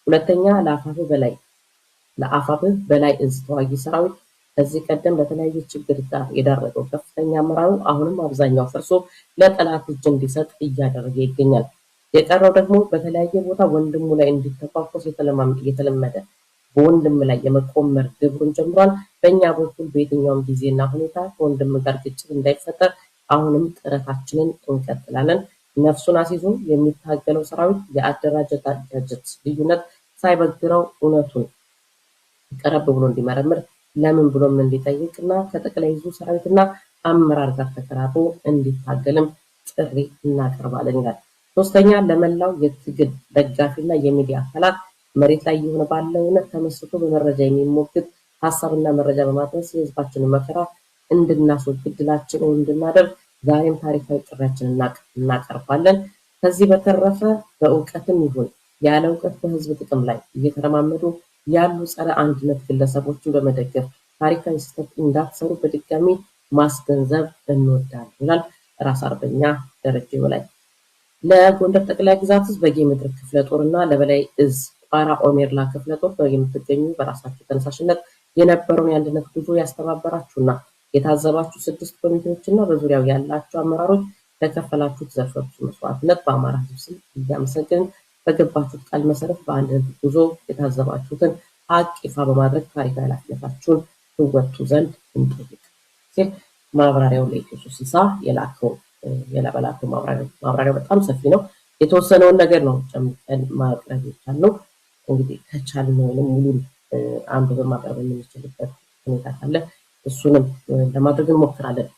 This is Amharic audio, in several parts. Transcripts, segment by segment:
ሁለተኛ ለአፋብህ በላይ እዝ ተዋጊ ሰራዊት ከዚህ ቀደም ለተለያየ ችግር ጋር የዳረገው ከፍተኛ አመራሩ አሁንም አብዛኛው ፈርሶ ለጠላት እጅ እንዲሰጥ እያደረገ ይገኛል። የቀረው ደግሞ በተለያየ ቦታ ወንድሙ ላይ እንዲተኳኮስ የተለመደ በወንድም ላይ የመቆመር ግብሩን ጀምሯል። በእኛ በኩል በየትኛውም ጊዜና ሁኔታ ከወንድም ጋር ግጭት እንዳይፈጠር አሁንም ጥረታችንን እንቀጥላለን። ነፍሱን አስይዞ የሚታገለው ሰራዊት የአደራጀት ልዩነት ሳይበግረው እውነቱን ቀረብ ብሎ እንዲመረምር ለምን ብሎም እንዲጠይቅና ከጠቅላይ ዕዙ ሰራዊትና አመራር ጋር ተቀራርቦ እንዲታገልም ጥሪ እናቀርባለን ይላል። ሶስተኛ ለመላው የትግል ደጋፊና የሚዲያ አካላት መሬት ላይ የሆነ ባለው እውነት ተመስርቶ በመረጃ የሚሞግት ሀሳብና መረጃ በማድረስ የህዝባችንን መከራ እንድናስወግድ ድላችንን እንድናደርግ ዛሬም ታሪካዊ ጥሪያችንን እናቀርባለን። ከዚህ በተረፈ በእውቀትም ይሁን ያለ እውቀት በህዝብ ጥቅም ላይ እየተረማመዱ ያሉ ጸረ አንድነት ግለሰቦችን በመደገፍ ታሪካዊ ስህተት እንዳትሰሩ በድጋሚ ማስገንዘብ እንወዳለን ይላል ራስ አርበኛ ደረጀ በላይ። ለጎንደር ጠቅላይ ግዛት ህዝብ በጌምድር ክፍለ ጦርና ለበላይ እዝ ቋራ ኦሜርላ ክፍለ ጦር የምትገኙ በራሳችሁ ተነሳሽነት የነበረውን የአንድነት ጉዞ ያስተባበራችሁና የታዘባችሁ 6 ኮሚቴዎችና በዙሪያው ያላችሁ አመራሮች ለከፈላችሁት ዘርፈ ብዙ መስዋዕትነት በአማራ ህዝብ ስም እያመሰገንን በገባችሁት ቃል መሰረት በአንድነት ጉዞ የታዘባችሁትን ሀቅ ይፋ በማድረግ ታሪካዊ ኃላፊነታችሁን ትወጡ ዘንድ እንጠይቅ ሲል ማብራሪያው ለኢትዮ 360 የላከው ማብራሪያው በጣም ሰፊ ነው። የተወሰነውን ነገር ነው ጨምቀን ማቅረብ የቻልነው። እንግዲህ ከቻልን ወይንም ሙሉን አንብበን ማቅረብ የምንችልበት ሁኔታ ካለ እሱንም ለማድረግ እንሞክራለን።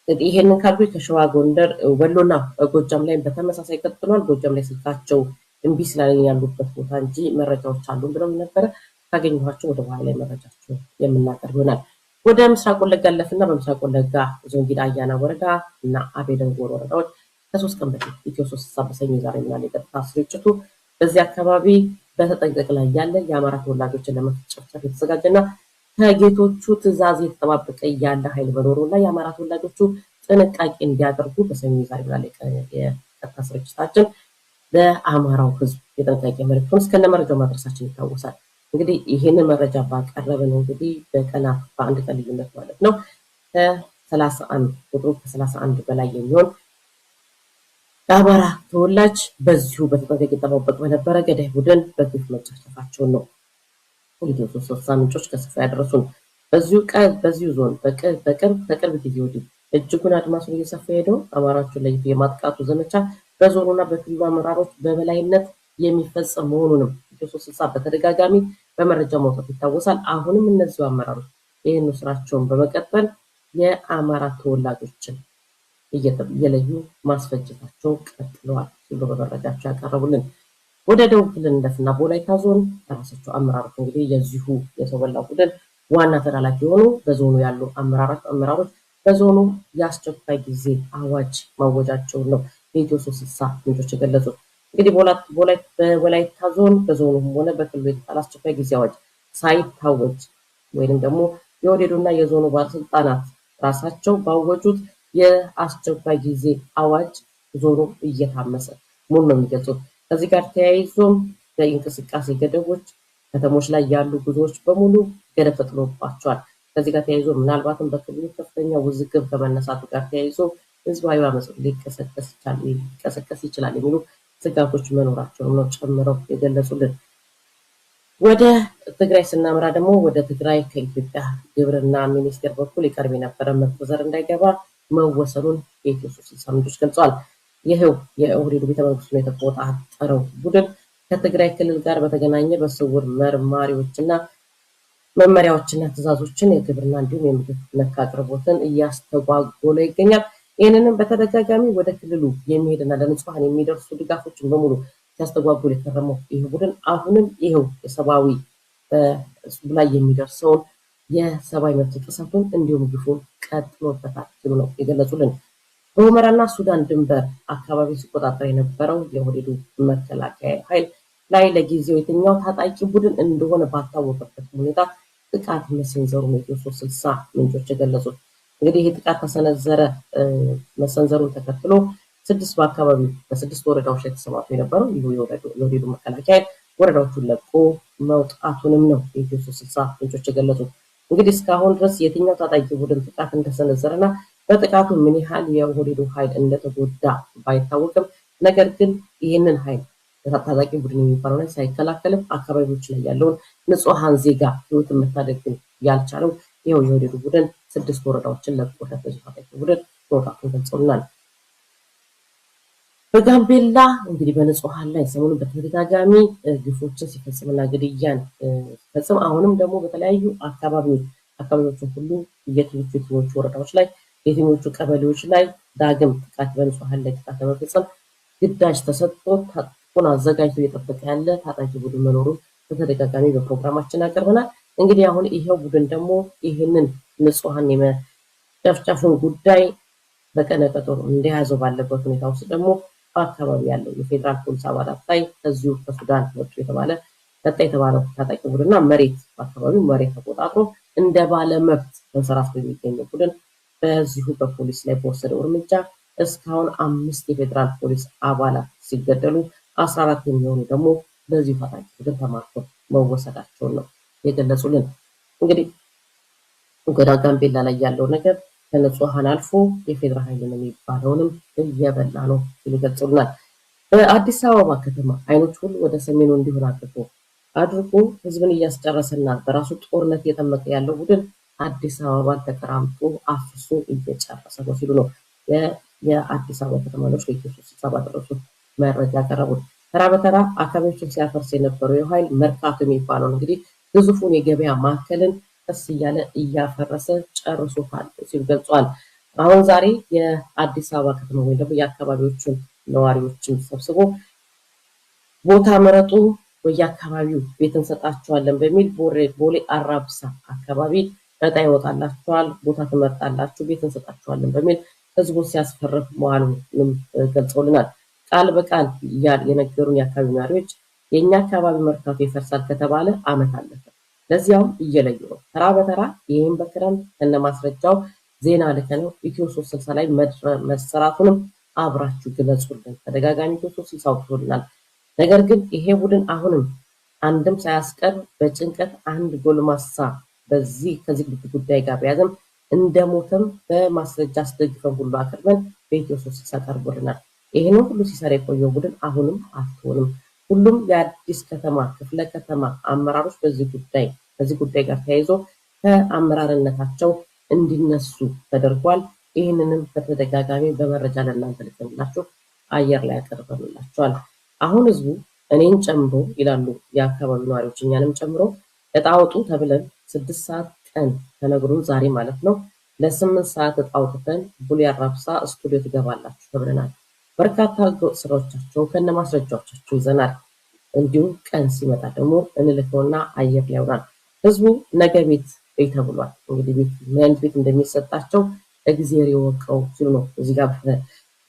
ይሄንን ካልኩኝ ከሸዋ ጎንደር ወሎና ጎጃም ላይ በተመሳሳይ ቀጥሏል። ጎጃም ላይ ስልካቸው እምቢ ስላለኝ ያሉበት ቦታ እንጂ መረጃዎች አሉ ብለው ነበረ። ካገኘኋቸው ወደ በኋላ ላይ መረጃቸው የምናቀርብ ይሆናል። ወደ ምስራቅ ወለጋ አለፍና በምስራቅ ወለጋ ዞን ጊዳ አያና ወረዳ እና አቤ ደንጎሮ ወረዳዎች ከ3 ቀን በፊት ኢትዮ 360 በሰኞ ዛሬ እና የቀጥታ ስርጭቱ በዚህ አካባቢ በተጠንቀቅ ላይ ያለ የአማራ ተወላጆችን ለመጨፍጨፍ የተዘጋጀና ከጌቶቹ ትዕዛዝ የተጠባበቀ ያለ ኃይል መኖሩና የአማራ ተወላጆቹ ጥንቃቄ እንዲያደርጉ በሰኞ ዛሬ እና የቀጥታ ስርጭታችን ለአማራው ህዝብ የጥንቃቄ መልዕክቱን እስከነ መረጃው ማድረሳችን ይታወሳል። እንግዲህ ይህንን መረጃ ባቀረብን እንግዲህ በቀናት በአንድ ቀን ልዩነት ማለት ነው ከ31 በላይ የሚሆን የአማራ ተወላጅ በዚሁ በተጠንቀቅ ይጠባበቅ በነበረ ገዳይ ቡድን በግፍ መጨፍጨፋቸውን ነው ኢትዮ 360 ምንጮች ከስፍራ ያደረሱን። በዚሁ ዞን ከቅርብ ጊዜ ወዲህ እጅጉን አድማሱን እየሰፋ ሄደው አማራዎችን ለይቶ የማጥቃቱ ዘመቻ በዞኑና በክልሉ አመራሮች በበላይነት የሚፈጸም መሆኑንም ኢትዮ 360 በተደጋጋሚ በመረጃ ማውጣት ይታወሳል። አሁንም እነዚሁ አመራሮች ይህን ስራቸውን በመቀጠል የአማራ ተወላጆችን እየለዩ ማስፈጀታቸው ቀጥለዋል ሲሉ በመረጃቸው ያቀረቡልን። ወደ ደቡብ ክልል እንደፍና በወላይታ ዞን ራሳቸው አመራሮች እንግዲህ የዚሁ የሰው በላ ቡድን ዋና ተላላኪ የሆኑ በዞኑ ያሉ አመራሮች በዞኑ የአስቸኳይ ጊዜ አዋጅ ማወጃቸውን ነው የኢትዮ 360 ምንጮች የገለጹት። እንግዲህ በወላይታ ዞን በዞኑም ሆነ በክልሉ የተጣለ አስቸኳይ ጊዜ አዋጅ ሳይታወጅ ወይንም ደግሞ የኦህዴዱና የዞኑ ባለስልጣናት ራሳቸው ባወጁት የአስቸኳይ ጊዜ አዋጅ ዞኑ እየታመሰ መሆኑን ነው የሚገልጹት። ከዚህ ጋር ተያይዞም በእንቅስቃሴ ገደቦች ከተሞች ላይ ያሉ ጉዞዎች በሙሉ ገደብ ተጥሎባቸዋል። ከዚህ ጋር ተያይዞ ምናልባትም በክልሉ ከፍተኛ ውዝግብ ከመነሳቱ ጋር ተያይዞ ህዝባዊ አመጽ ሊቀሰቀስ ይችላል የሚሉ ስጋቶች መኖራቸውን ነው ጨምረው የገለጹልን። ወደ ትግራይ ስናምራ ደግሞ ወደ ትግራይ ከኢትዮጵያ ግብርና ሚኒስቴር በኩል ይቀርብ የነበረ ምርጥ ዘር እንዳይገባ መወሰኑን የኢትዮ 360 ምንጮች ገልጸዋል። ይህው የኦህዴዱ ቤተመንግስቱን የተቆጣጠረው ቡድን ከትግራይ ክልል ጋር በተገናኘ በስውር መርማሪዎችና መመሪያዎችና ትዕዛዞችን የግብርና እንዲሁም የምግብ ነክ አቅርቦትን እያስተጓጎለ ይገኛል። ይህንንም በተደጋጋሚ ወደ ክልሉ የሚሄድና ለንጹሐን የሚደርሱ ድጋፎችን በሙሉ ሲያስተጓጉል የከረመው ይህ ቡድን አሁንም ይኸው የሰብአዊ ላይ የሚደርሰውን የሰብአዊ መብት ጥሰቱን እንዲሁም ግፉን ቀጥሎበታል ሲሉ ነው የገለጹልን። በሁመራና ሱዳን ድንበር አካባቢ ሲቆጣጠር የነበረው የኦህዴዱ መከላከያ ኃይል ላይ ለጊዜው የትኛው ታጣቂ ቡድን እንደሆነ ባልታወቀበት ሁኔታ ጥቃት መሰንዘሩን የኢትዮ 360 ምንጮች የገለጹት። እንግዲህ ይህ ጥቃት መሰንዘሩን ተከትሎ 6 በአካባቢው በ6 ወረዳዎች ላይ ተሰማርቶ የነበረው ይሁ የወረዱ መከላከያ ወረዳዎቹን ለቆ መውጣቱንም ነው የኢትዮ 360 ምንጮች የገለጹት። እንግዲህ እስካሁን ድረስ የትኛው ታጣቂ ቡድን ጥቃት እንደሰነዘረና በጥቃቱ ምን ያህል የኦህዴዱ ኃይል እንደተጎዳ ባይታወቅም ነገር ግን ይህንን ኃይል ታጣቂ ቡድን የሚባለው ላይ ሳይከላከልም አካባቢዎች ላይ ያለውን ንጹሐን ዜጋ ህይወትን መታደግ ያልቻለው ይኸው የኦህዴዱ ቡድን 6 ወረዳዎችን ለቆለት በዚህ ታጣቂ ቡድን መውጣቱን ገልጸውልናል። በጋምቤላ እንግዲህ በንጹሐን ላይ ሰሞኑን በተደጋጋሚ ግፎችን ሲፈጽምና ግድያን ሲፈጽም አሁንም ደግሞ በተለያዩ አካባቢዎችን ሁሉ የትኞቹ ወረዳዎች ላይ የትኞቹ ቀበሌዎች ላይ ዳግም ጥቃት በንጹሐን ላይ ጥቃት ለመፈጸም ግዳጅ ተሰጥቶ ታጥቆን አዘጋጅቶ እየጠበቀ ያለ ታጣቂ ቡድን መኖሩን በተደጋጋሚ በፕሮግራማችን አቀርበናል። እንግዲህ አሁን ይሄው ቡድን ደግሞ ይህንን ንጹሐን የመጨፍጨፉን ጉዳይ በቀነ ቀጠሮ እንደያዘው ባለበት ሁኔታ ውስጥ ደግሞ በአካባቢ ያለው የፌዴራል ፖሊስ አባላት ላይ ከዚሁ ከሱዳን ወጡ የተባለው ታጣቂ ቡድንና በአካባቢው መሬት ተቆጣጥሮ እንደ ባለ መብት ተንሰራፍቶ የሚገኘው ቡድን በዚሁ በፖሊስ ላይ በወሰደው እርምጃ እስካሁን 5 የፌዴራል ፖሊስ አባላት ሲገደሉ 14 የሚሆኑ ደግሞ በዚሁ ታጣቂ ቡድን ተማርከው መወሰዳቸውን ነው የገለጹልን። እንግዲህ ጋምቤላ ላይ ያለው ነገር ከንጹሐን አልፎ የፌዴራል ኃይል ነው የሚባለውንም እየበላ ነው ሲሉ ገልጸውልናል። በአዲስ አበባ ከተማ አይኖች ሁሉ ወደ ሰሜኑ እንዲሆን አድርጎ ህዝብን እያስጨረሰና በራሱ ጦርነት እየጠመቀ ያለው ቡድን አዲስ አበባን ተቀራምጦ አፍሶ እየጨረሰ ነው ሲሉ ነው የአዲስ አበባ ከተማ ነዋሪዎች ለኢትዮ 360 ባደረሱት መረጃ ያቀረቡት። ተራ በተራ አካባቢዎችን ሲያፈርስ የነበረው የኃይል መርካቶ የሚባለው እንግዲህ ግዙፉን የገበያ ማዕከልን ቀስ እያለ እያፈረሰ ጨርሶታል ሲሉ ገልጿል። አሁን ዛሬ የአዲስ አበባ ከተማ ወይ ደግሞ የአካባቢዎችን ነዋሪዎችን ሰብስቦ ቦታ መረጡ፣ በየአካባቢው ቤት እንሰጣቸዋለን በሚል ቦሌ አራብሳ አካባቢ እጣ ይወጣላቸዋል፣ ቦታ ትመርጣላችሁ፣ ቤት እንሰጣቸዋለን በሚል ህዝቡን ሲያስፈርም መዋሉንም ገልጸውልናል። ቃል በቃል የነገሩን የአካባቢ ነዋሪዎች የእኛ አካባቢ መርካቶ ይፈርሳል ከተባለ ዓመት አለፈ፣ ለዚያውም እየለዩ ነው። ተራ በተራ ይህም በክረምት ከነማስረጃው ዜና ልከነው ኢትዮ 360 ላይ መሰራቱንም አብራችሁ ግለጹልን። ተደጋጋሚ ኢትዮ 360 አውጥቶልናል። ነገር ግን ይሄ ቡድን አሁንም አንድም ሳያስቀር በጭንቀት አንድ ጎልማሳ ከዚህ ጉዳይ ጋር በያዘም እንደሞተም በማስረጃ አስደግፈን ሁሉ አቅርበን በኢትዮ 360 ቀርቦልናል። ይህንን ሁሉ ሲሰራ የቆየው ቡድን አሁንም አትሆንም። ሁሉም የአዲስ ከተማ ክፍለ ከተማ አመራሮች ከዚህ ጉዳይ ጋር ተያይዞ ከአመራርነታቸው እንዲነሱ ተደርጓል። ይህንንም በተደጋጋሚ በመረጃ ለእናንተ ልከንላችሁ አየር ላይ ያቀርበንላችኋል። አሁን ህዝቡ እኔን ጨምሮ ይላሉ የአካባቢ ነዋሪዎች እኛንም ጨምሮ እጣ አውጡ ተብለን 6 ሰዓት ቀን ተነግሮን ዛሬ ማለት ነው ለ8 ሰዓት እጣ አውጥተን ቦሌ አራብሳ ስቱዲዮ ትገባላችሁ ተብለናል። በርካታ ህገወጥ ስራዎቻቸው ከነማስረጃዎቻቸው ይዘናል። እንዲሁም ቀን ሲመጣ ደግሞ እንልከውና አየር ላይ ያውራል። ህዝቡ ነገ ቤት ተብሏል። እንግዲህ ምን ቤት እንደሚሰጣቸው እግዚአብሔር ይወቀው ሲሉ ነው እዚህ ጋር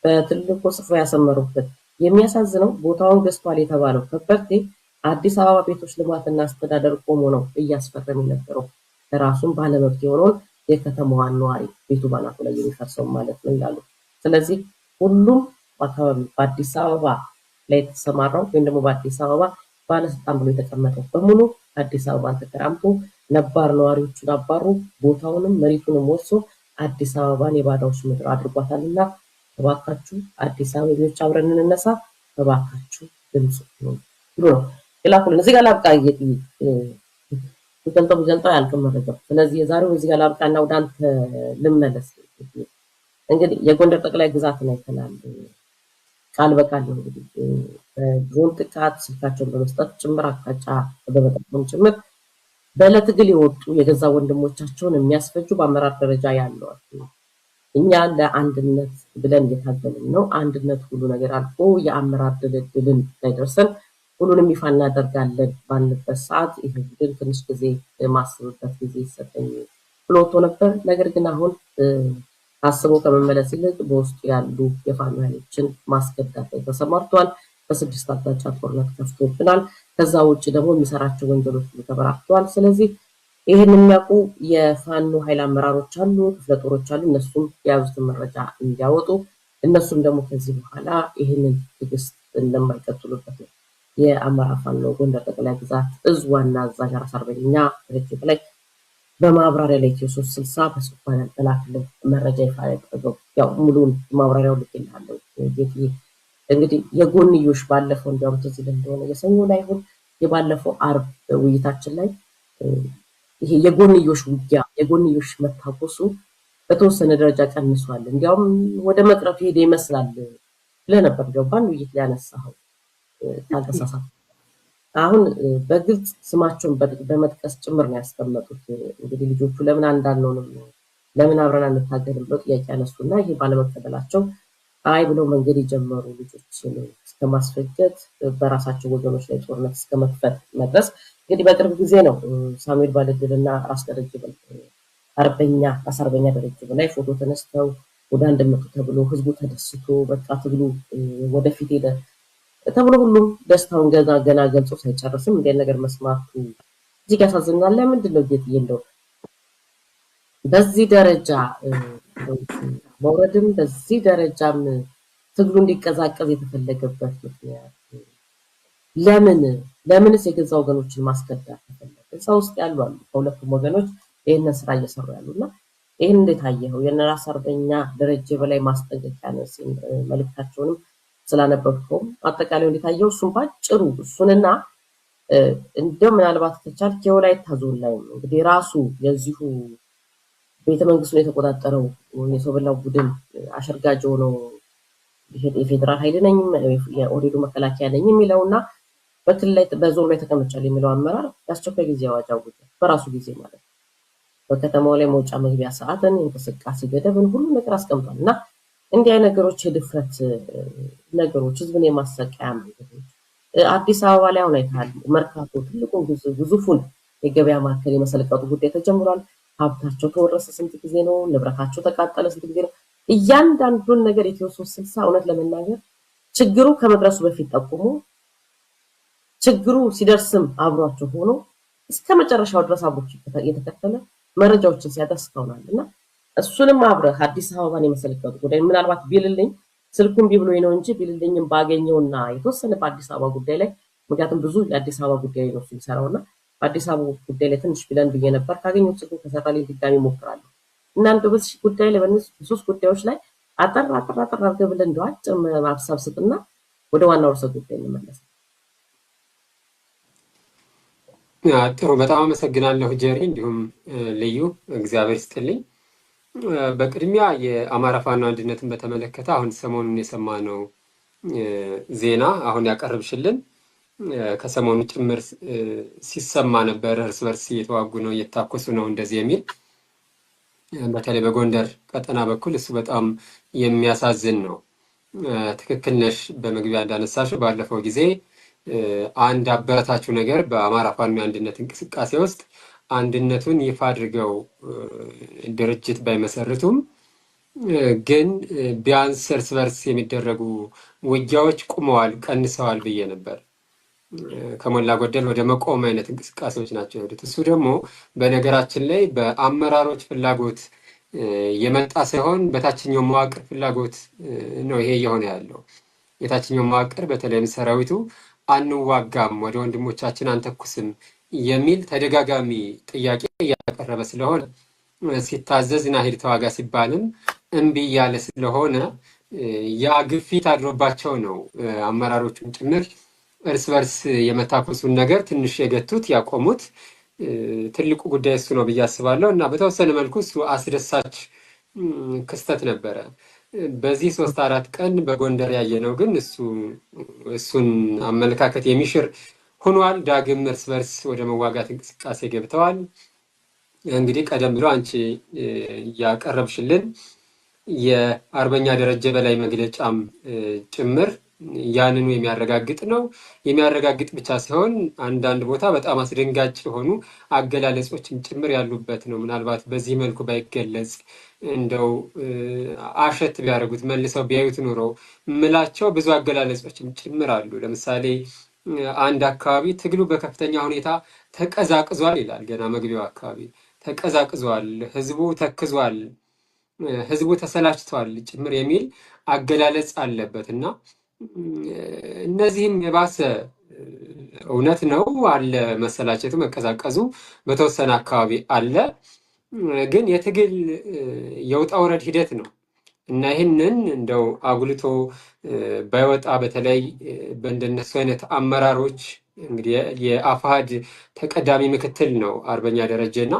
በትልቁ ጽፎ ያሰመሩበት። የሚያሳዝነው ቦታውን ገዝቷል የተባለው ከበርቴ አዲስ አበባ ቤቶች ልማትና አስተዳደር ቆሞ ነው እያስፈረም የነበረው ራሱን ባለመብት የሆነውን የከተማዋን ነዋሪ ቤቱ ባናቱ ላይ የሚፈርሰው ማለት ነው ይላሉ። ስለዚህ ሁሉም አካባቢ በአዲስ አበባ ላይ የተሰማራው ወይም ደግሞ በአዲስ አበባ ባለስልጣን ብሎ የተቀመጠው በሙሉ አዲስ አበባን ተከራምቶ ነባር ነዋሪዎቹን አባሩ ቦታውንም መሬቱንም ወስዶ አዲስ አበባን የባዳዎች ምድር አድርጓታልና እባካችሁ አዲስ አበባዎች አብረን እንነሳ፣ እባካችሁ ድምጽ ነው ብሎ ይላኩልን። እዚህ ጋር ላብቃ ተንጠው ያልከው መረጃ። ስለዚህ የዛሬው እዚህ ጋር ላብቃና ወደ አንተ ልመለስ። እንግዲህ የጎንደር ጠቅላይ ግዛትን አይተናል። ቃል በቃል ነው እንግዲህ በድሮን ጥቃት ስልካቸውን በመስጠት ጭምር አቅጣጫ በመጠቆም ጭምር በለትግል የወጡ የገዛ ወንድሞቻቸውን የሚያስፈጁ በአመራር ደረጃ ያለው እኛ ለአንድነት ብለን እየታገልን ነው። አንድነት ሁሉ ነገር አልፎ የአመራር ድልድልን ላይ ደርሰን ሁሉንም ይፋ እናደርጋለን ባልንበት ሰዓት ይሄ ቡድን ትንሽ ጊዜ ማስብበት ጊዜ ይሰጠኝ ብሎ ወጥቶ ነበር። ነገር ግን አሁን አስቦ ከመመለስ ይልቅ በውስጡ ያሉ የፋኖ ኃይሎችን ማስገዳት ላይ ተሰማርቷል። በ6 አቅጣጫ ጦርነት ከፍቶብናል። ከዛ ውጭ ደግሞ የሚሰራቸው ወንጀሎች ሁሉ ተበራክተዋል። ስለዚህ ይህን የሚያውቁ የፋኖ ኃይል አመራሮች አሉ፣ ክፍለ ጦሮች አሉ። እነሱም የያዙትን መረጃ እንዲያወጡ እነሱም ደግሞ ከዚህ በኋላ ይህንን ትዕግስት እንደማይቀጥሉበት ነው የአማራ ፋኖ ጎንደር ጠቅላይ ግዛት እዝ ዋና አዛዥ ራስ አርበኛ ደረጀ በላይ በማብራሪያ ላይ ኢትዮ 360 በስልኳን ያልተላክልን መረጃ ይፋ ያደረገው። ያው ሙሉውን ማብራሪያው ልኬልሃለሁ ጌትዬ። እንግዲህ የጎንዮሽ ባለፈው እንዲያውም ትዝ ይልህ እንደሆነ የሰኞ ላይ ይሁን የባለፈው አርብ ውይይታችን ላይ ይሄ የጎንዮሽ ውጊያ የጎንዮሽ መታኮሱ በተወሰነ ደረጃ ቀንሷል፣ እንዲያውም ወደ መቅረፍ ሄደ ይመስላል ብለህ ነበር። እንዲያውም በአንድ ውይይት ላይ ያነሳኸው ካልተሳሳትኩ። አሁን በግልጽ ስማቸውን በመጥቀስ ጭምር ነው ያስቀመጡት። እንግዲህ ልጆቹ ለምን አንዳልነውንም ለምን አብረን አንታገልም ብለው ጥያቄ ያነሱና ይሄ ባለመቀበላቸው አይ ብለው መንገድ የጀመሩ ልጆችን እስከ ማስፈጀት በራሳቸው ወገኖች ላይ ጦርነት እስከ መክፈት መድረስ እንግዲህ በቅርብ ጊዜ ነው ሳሙኤል ባለድልና ራስ አርበኛ ደረጀ በላይ ፎቶ ተነስተው ወደ አንድ መጡ ተብሎ ህዝቡ ተደስቶ በቃ ትግሉ ወደፊት ሄደ ተብሎ ሁሉም ደስታውን ገና ገልጾ ሳይጨርስም እንደ ነገር መስማቱ እጅግ ያሳዝናል። ለምንድን ነው ጌትዬ እንደው በዚህ ደረጃ መውረድም በዚህ ደረጃም ትግሉ እንዲቀዛቀዝ የተፈለገበት ምክንያት ለምንስ የገዛ ወገኖችን ማስከዳት ተፈለገ? እዛ ውስጥ ያሉ አሉ ከሁለቱም ወገኖች ይህንን ስራ እየሰሩ ያሉና ይህን እንዴት አየኸው? የእነ ራስ አርበኛ ደረጀ በላይ ማስጠንቀቂያ ነው መልእክታቸውንም ስላነበብከውም አጠቃላይ እንዴት አየኸው? እሱም ባጭሩ እሱንና እንደው ምናልባት ከቻልክ የወላይታ ዞን ላይ እንግዲህ ራሱ የዚሁ ቤተመንግስቱን የተቆጣጠረው የሰው በላው ቡድን አሸርጋጅ ሆነው የፌዴራል ኃይል ነኝ የኦህዴዱ መከላከያ ነኝ የሚለውና በክልል ላይ በዞን ላይ ተቀምጫለሁ የሚለው አመራር የአስቸኳይ ጊዜ አዋጅ አውጇል። በራሱ ጊዜ ማለት ነው። በከተማው ላይ መውጫ መግቢያ ሰዓትን፣ እንቅስቃሴ ገደብን ሁሉ ነገር አስቀምጧል እና እንዲህ አይነት ነገሮች የድፍረት ነገሮች ህዝብን የማሰቃያ መንገዶች አዲስ አበባ ላይ አሁን አይተሃል። መርካቶ ትልቁን ግዙፉን የገበያ ማዕከል የመሰለቀጡ ጉዳይ ተጀምሯል። ሀብታቸው ተወረሰ ስንት ጊዜ ነው? ንብረታቸው ተቃጠለ ስንት ጊዜ ነው? እያንዳንዱን ነገር ኢትዮ 360 እውነት ለመናገር ችግሩ ከመድረሱ በፊት ጠቁሞ ችግሩ ሲደርስም አብሯቸው ሆኖ እስከ መጨረሻው ድረስ አብሮች የተከተለ መረጃዎችን ሲያደርስ ተውናል እና እሱንም አብረህ አዲስ አበባን የመሰለቀጡ ጉዳይ ምናልባት ቢልልኝ ስልኩን ቢብሎኝ ነው እንጂ ቢልልኝም ባገኘውና የተወሰነ በአዲስ አበባ ጉዳይ ላይ ምክንያቱም ብዙ የአዲስ አበባ ጉዳይ ነው የሚሰራውና በአዲስ አበባ ጉዳይ ላይ ትንሽ ቢለን ብዬ ነበር። ካገኘሁት ስልኩን ከሰራልኝ ድጋሚ እሞክራለሁ እና እንደው በዚህ ጉዳይ ላይ በሶስት ጉዳዮች ላይ አጠር አድርገህ ብለን እንደው አጭር ማብሳብ ስጥና ወደ ዋናው ርዕሰ ጉዳይ እንመለስ። ጥሩ፣ በጣም አመሰግናለሁ ጀሪ፣ እንዲሁም ልዩ እግዚአብሔር ይስጥልኝ። በቅድሚያ የአማራ ፋኖ አንድነትን በተመለከተ አሁን ሰሞኑን የሰማነው ዜና አሁን ያቀርብሽልን ከሰሞኑ ጭምር ሲሰማ ነበር። እርስ በርስ እየተዋጉ ነው፣ እየታኮሱ ነው እንደዚህ የሚል በተለይ በጎንደር ቀጠና በኩል እሱ በጣም የሚያሳዝን ነው። ትክክል ነሽ። በመግቢያ እንዳነሳሽው ባለፈው ጊዜ አንድ አበረታችሁ ነገር በአማራ ፋኖ አንድነት እንቅስቃሴ ውስጥ አንድነቱን ይፋ አድርገው ድርጅት ባይመሰርቱም ግን ቢያንስ እርስ በርስ የሚደረጉ ውጊያዎች ቁመዋል፣ ቀንሰዋል ብዬ ነበር። ከሞላ ጎደል ወደ መቆም አይነት እንቅስቃሴዎች ናቸው የሄዱት። እሱ ደግሞ በነገራችን ላይ በአመራሮች ፍላጎት የመጣ ሳይሆን በታችኛው መዋቅር ፍላጎት ነው ይሄ እየሆነ ያለው። የታችኛው መዋቅር በተለይም ሰራዊቱ አንዋጋም፣ ወደ ወንድሞቻችን አንተኩስም የሚል ተደጋጋሚ ጥያቄ እያቀረበ ስለሆነ ሲታዘዝ ና ሂድ ተዋጋ ሲባልም እምቢ እያለ ስለሆነ ያ ግፊት አድሮባቸው ነው አመራሮቹም ጭምር እርስ በርስ የመታኮሱን ነገር ትንሽ የገቱት ያቆሙት። ትልቁ ጉዳይ እሱ ነው ብዬ አስባለሁ እና በተወሰነ መልኩ እሱ አስደሳች ክስተት ነበረ። በዚህ 3-4 ቀን በጎንደር ያየነው ግን እሱን አመለካከት የሚሽር ሆኗል። ዳግም እርስ በርስ ወደ መዋጋት እንቅስቃሴ ገብተዋል። እንግዲህ ቀደም ብሎ አንቺ ያቀረብሽልን የአርበኛ ደረጀ በላይ መግለጫም ጭምር ያንኑ የሚያረጋግጥ ነው። የሚያረጋግጥ ብቻ ሳይሆን አንዳንድ ቦታ በጣም አስደንጋጭ የሆኑ አገላለጾችም ጭምር ያሉበት ነው። ምናልባት በዚህ መልኩ ባይገለጽ እንደው አሸት ቢያደርጉት መልሰው ቢያዩት ኑሮ ምላቸው ብዙ አገላለጾችም ጭምር አሉ። ለምሳሌ አንድ አካባቢ ትግሉ በከፍተኛ ሁኔታ ተቀዛቅዟል ይላል። ገና መግቢያው አካባቢ ተቀዛቅዟል፣ ህዝቡ ተክዟል፣ ህዝቡ ተሰላችቷል ጭምር የሚል አገላለጽ አለበት እና እነዚህም የባሰ እውነት ነው አለ መሰላቸቱ መቀዛቀዙ በተወሰነ አካባቢ አለ። ግን የትግል የውጣ ውረድ ሂደት ነው እና ይህንን እንደው አጉልቶ ባይወጣ በተለይ በእንደነሱ አይነት አመራሮች እንግዲህ የአፋሕድ ተቀዳሚ ምክትል ነው አርበኛ ደረጀ እና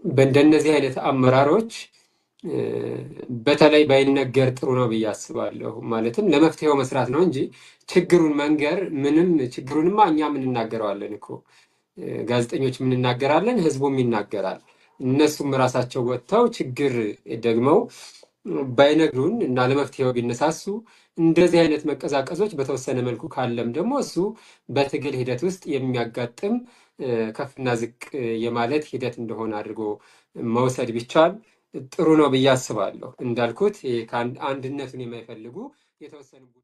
በእንደነዚህ አይነት አመራሮች በተለይ ባይነገር ጥሩ ነው ብዬ አስባለሁ። ማለትም ለመፍትሄው መስራት ነው እንጂ ችግሩን መንገር ምንም ችግሩንማ እኛም እንናገረዋለን እኮ ጋዜጠኞች እንናገራለን፣ ህዝቡም ይናገራል። እነሱም ራሳቸው ወጥተው ችግር ደግመው ባይነግሩን እና ለመፍትሄው ቢነሳሱ እንደዚህ አይነት መቀዛቀዞች በተወሰነ መልኩ ካለም ደግሞ እሱ በትግል ሂደት ውስጥ የሚያጋጥም ከፍና ዝቅ የማለት ሂደት እንደሆነ አድርጎ መውሰድ ቢቻል ጥሩ ነው ብዬ አስባለሁ። እንዳልኩት አንድነቱን የማይፈልጉ የተወሰኑ